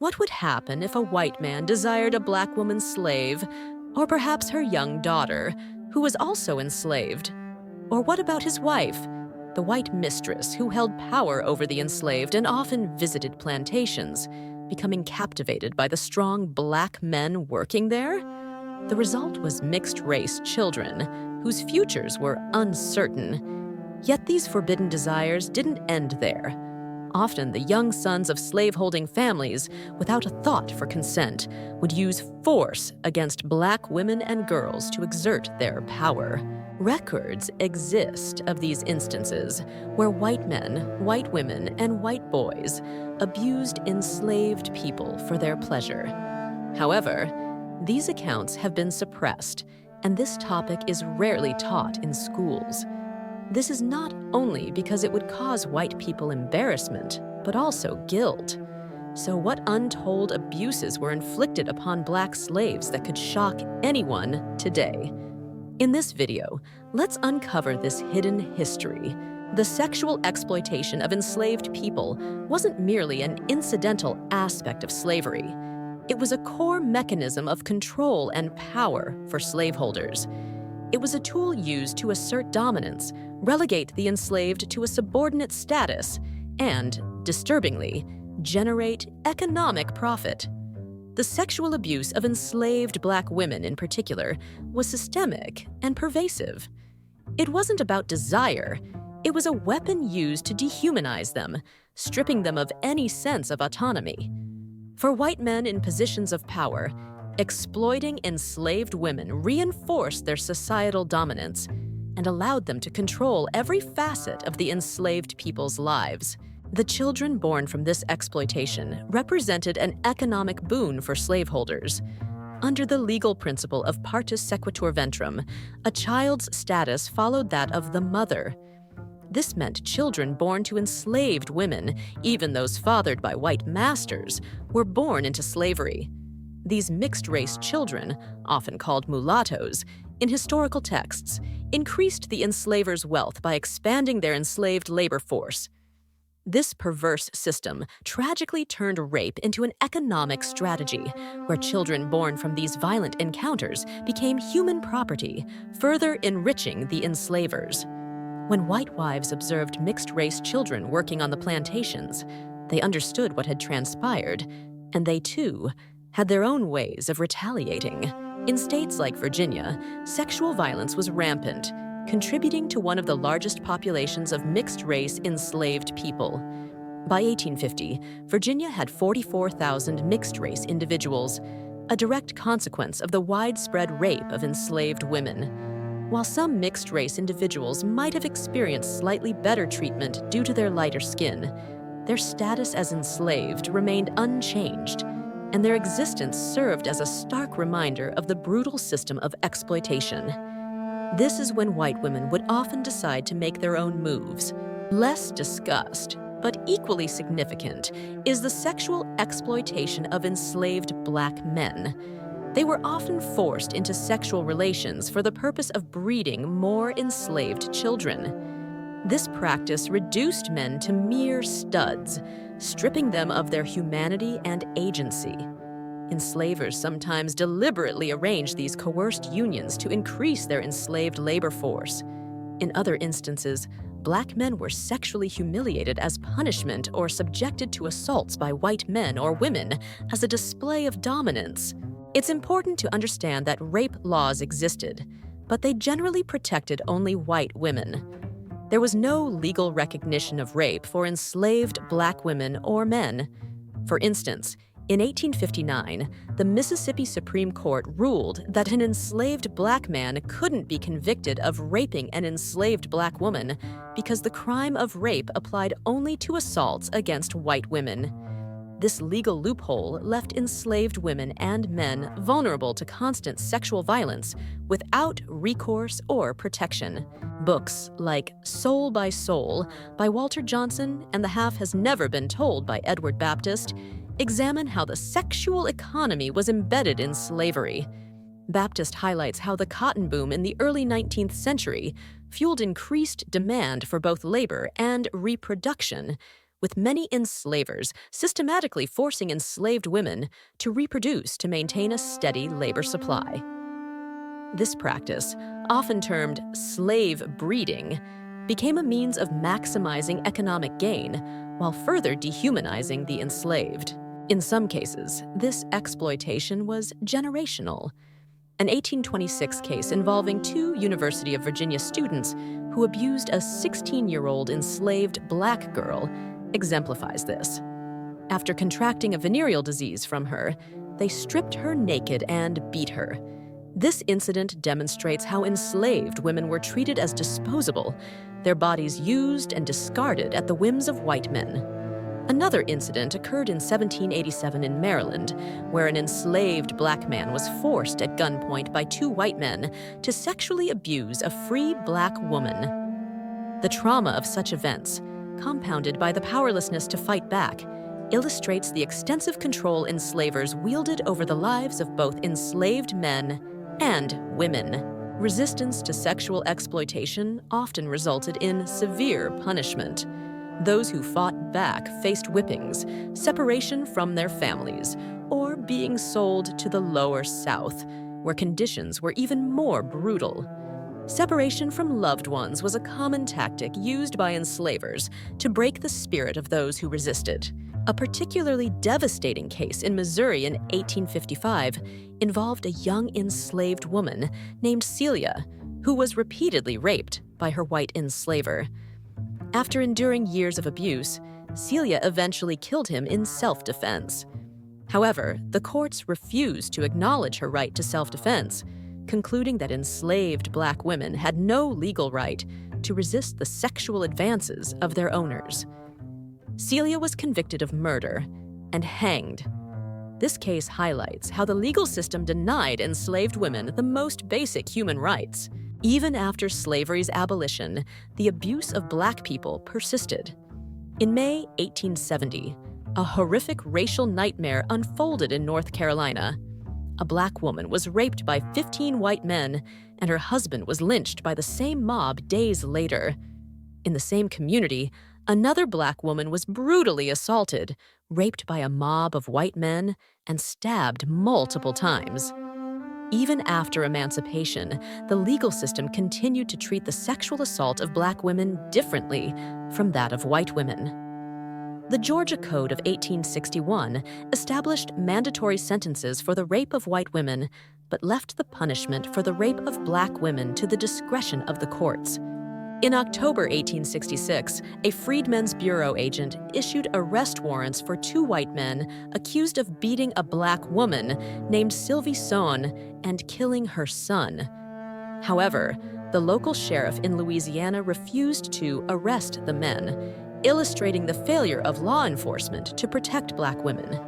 What would happen if a white man desired a black woman's slave, or perhaps her young daughter, who was also enslaved? Or what about his wife, the white mistress who held power over the enslaved and often visited plantations, becoming captivated by the strong black men working there? The result was mixed-race children, whose futures were uncertain. Yet these forbidden desires didn't end there. Often the young sons of slave-holding families, without a thought for consent, would use force against black women and girls to exert their power. Records exist of these instances where white men, white women, and white boys abused enslaved people for their pleasure. However, these accounts have been suppressed, and this topic is rarely taught in schools. This is not only because it would cause white people embarrassment, but also guilt. So what untold abuses were inflicted upon black slaves that could shock anyone today? In this video, let's uncover this hidden history. The sexual exploitation of enslaved people wasn't merely an incidental aspect of slavery. It was a core mechanism of control and power for slaveholders. It was a tool used to assert dominance, relegate the enslaved to a subordinate status, and, disturbingly, generate economic profit. The sexual abuse of enslaved black women in particular was systemic and pervasive. It wasn't about desire. It was a weapon used to dehumanize them, stripping them of any sense of autonomy. For white men in positions of power, exploiting enslaved women reinforced their societal dominance and allowed them to control every facet of the enslaved people's lives. The children born from this exploitation represented an economic boon for slaveholders. Under the legal principle of partus sequitur ventrum, a child's status followed that of the mother. This meant children born to enslaved women, even those fathered by white masters, were born into slavery. These mixed-race children, often called mulattoes, in historical texts, increased the enslavers' wealth by expanding their enslaved labor force. This perverse system tragically turned rape into an economic strategy, where children born from these violent encounters became human property, further enriching the enslavers. When white wives observed mixed-race children working on the plantations, they understood what had transpired, and they, too, had their own ways of retaliating. In states like Virginia, sexual violence was rampant, contributing to one of the largest populations of mixed-race enslaved people. By 1850, Virginia had 44,000 mixed-race individuals, a direct consequence of the widespread rape of enslaved women. While some mixed-race individuals might have experienced slightly better treatment due to their lighter skin, their status as enslaved remained unchanged, and their existence served as a stark reminder of the brutal system of exploitation. This is when white women would often decide to make their own moves. Less discussed, but equally significant, is the sexual exploitation of enslaved black men. They were often forced into sexual relations for the purpose of breeding more enslaved children. This practice reduced men to mere studs, stripping them of their humanity and agency. Enslavers sometimes deliberately arranged these coerced unions to increase their enslaved labor force. In other instances, black men were sexually humiliated as punishment or subjected to assaults by white men or women as a display of dominance. It's important to understand that rape laws existed, but they generally protected only white women. There was no legal recognition of rape for enslaved black women or men. For instance, in 1859, the Mississippi Supreme Court ruled that an enslaved black man couldn't be convicted of raping an enslaved black woman because the crime of rape applied only to assaults against white women. This legal loophole left enslaved women and men vulnerable to constant sexual violence without recourse or protection. Books like Soul by Soul by Walter Johnson and The Half Has Never Been Told by Edward Baptist examine how the sexual economy was embedded in slavery. Baptist highlights how the cotton boom in the early 19th century fueled increased demand for both labor and reproduction, with many enslavers systematically forcing enslaved women to reproduce to maintain a steady labor supply. This practice, often termed slave breeding, became a means of maximizing economic gain while further dehumanizing the enslaved. In some cases, this exploitation was generational. An 1826 case involving two University of Virginia students who abused a 16-year-old enslaved black girl exemplifies this. After contracting a venereal disease from her, they stripped her naked and beat her. This incident demonstrates how enslaved women were treated as disposable, their bodies used and discarded at the whims of white men. Another incident occurred in 1787 in Maryland, where an enslaved black man was forced at gunpoint by two white men to sexually abuse a free black woman. The trauma of such events, compounded by the powerlessness to fight back, illustrates the extensive control enslavers wielded over the lives of both enslaved men and women. Resistance to sexual exploitation often resulted in severe punishment. Those who fought back faced whippings, separation from their families, or being sold to the lower South, where conditions were even more brutal. Separation from loved ones was a common tactic used by enslavers to break the spirit of those who resisted. A particularly devastating case in Missouri in 1855 involved a young enslaved woman named Celia, who was repeatedly raped by her white enslaver. After enduring years of abuse, Celia eventually killed him in self-defense. However, the courts refused to acknowledge her right to self-defense, concluding that enslaved black women had no legal right to resist the sexual advances of their owners. Celia was convicted of murder and hanged. This case highlights how the legal system denied enslaved women the most basic human rights. Even after slavery's abolition, the abuse of black people persisted. In May 1870, a horrific racial nightmare unfolded in North Carolina. A black woman was raped by 15 white men, and her husband was lynched by the same mob days later. In the same community, another black woman was brutally assaulted, raped by a mob of white men, and stabbed multiple times. Even after emancipation, the legal system continued to treat the sexual assault of black women differently from that of white women. The Georgia Code of 1861 established mandatory sentences for the rape of white women, but left the punishment for the rape of black women to the discretion of the courts. In October 1866, a Freedmen's Bureau agent issued arrest warrants for two white men accused of beating a black woman named Sylvie Sohn and killing her son. However, the local sheriff in Louisiana refused to arrest the men, illustrating the failure of law enforcement to protect black women.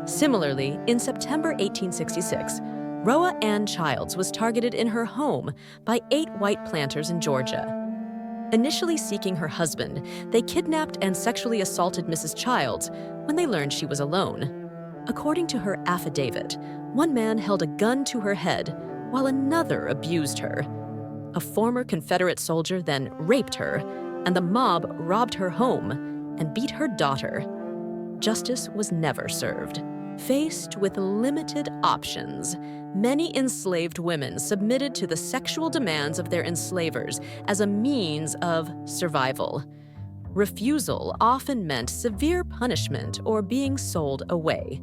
Similarly, in September 1866, Roa Ann Childs was targeted in her home by 8 white planters in Georgia. Initially seeking her husband, they kidnapped and sexually assaulted Mrs. Childs when they learned she was alone. According to her affidavit, one man held a gun to her head while another abused her. A former Confederate soldier then raped her, and the mob robbed her home and beat her daughter. Justice was never served. Faced with limited options, many enslaved women submitted to the sexual demands of their enslavers as a means of survival. Refusal often meant severe punishment or being sold away.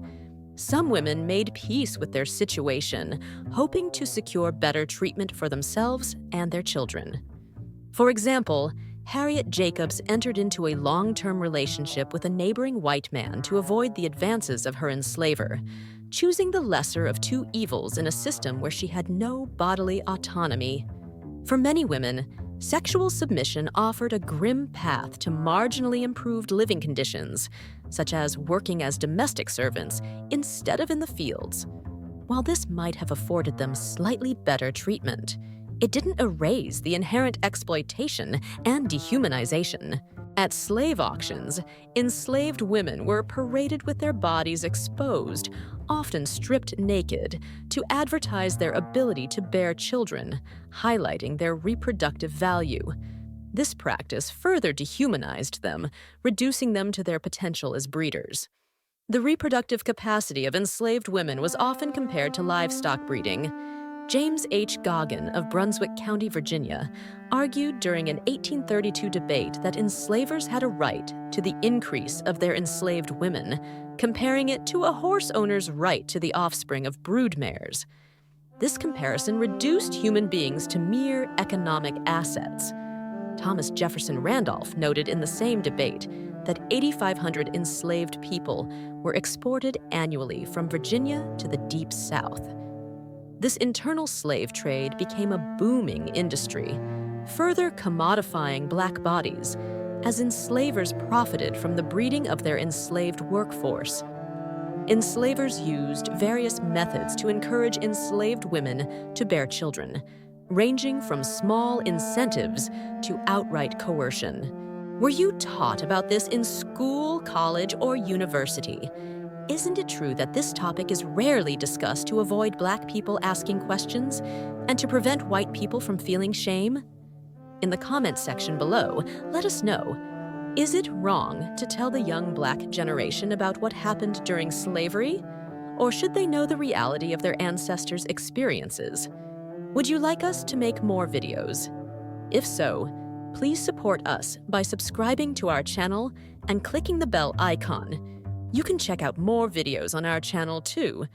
Some women made peace with their situation, hoping to secure better treatment for themselves and their children. For example, Harriet Jacobs entered into a long-term relationship with a neighboring white man to avoid the advances of her enslaver, choosing the lesser of two evils in a system where she had no bodily autonomy. For many women, sexual submission offered a grim path to marginally improved living conditions, such as working as domestic servants instead of in the fields. While this might have afforded them slightly better treatment, it didn't erase the inherent exploitation and dehumanization. At slave auctions, enslaved women were paraded with their bodies exposed, often stripped naked, to advertise their ability to bear children, highlighting their reproductive value. This practice further dehumanized them, reducing them to their potential as breeders. The reproductive capacity of enslaved women was often compared to livestock breeding. James H. Goggin of Brunswick County, Virginia, argued during an 1832 debate that enslavers had a right to the increase of their enslaved women, comparing it to a horse owner's right to the offspring of brood mares. This comparison reduced human beings to mere economic assets. Thomas Jefferson Randolph noted in the same debate that 8,500 enslaved people were exported annually from Virginia to the Deep South. This internal slave trade became a booming industry, further commodifying Black bodies as enslavers profited from the breeding of their enslaved workforce. Enslavers used various methods to encourage enslaved women to bear children, ranging from small incentives to outright coercion. Were you taught about this in school, college, or university? Isn't it true that this topic is rarely discussed to avoid Black people asking questions and to prevent white people from feeling shame? In the comments section below, let us know. Is it wrong to tell the young Black generation about what happened during slavery? Or should they know the reality of their ancestors' experiences? Would you like us to make more videos? If so, please support us by subscribing to our channel and clicking the bell icon. You can check out more videos on our channel too.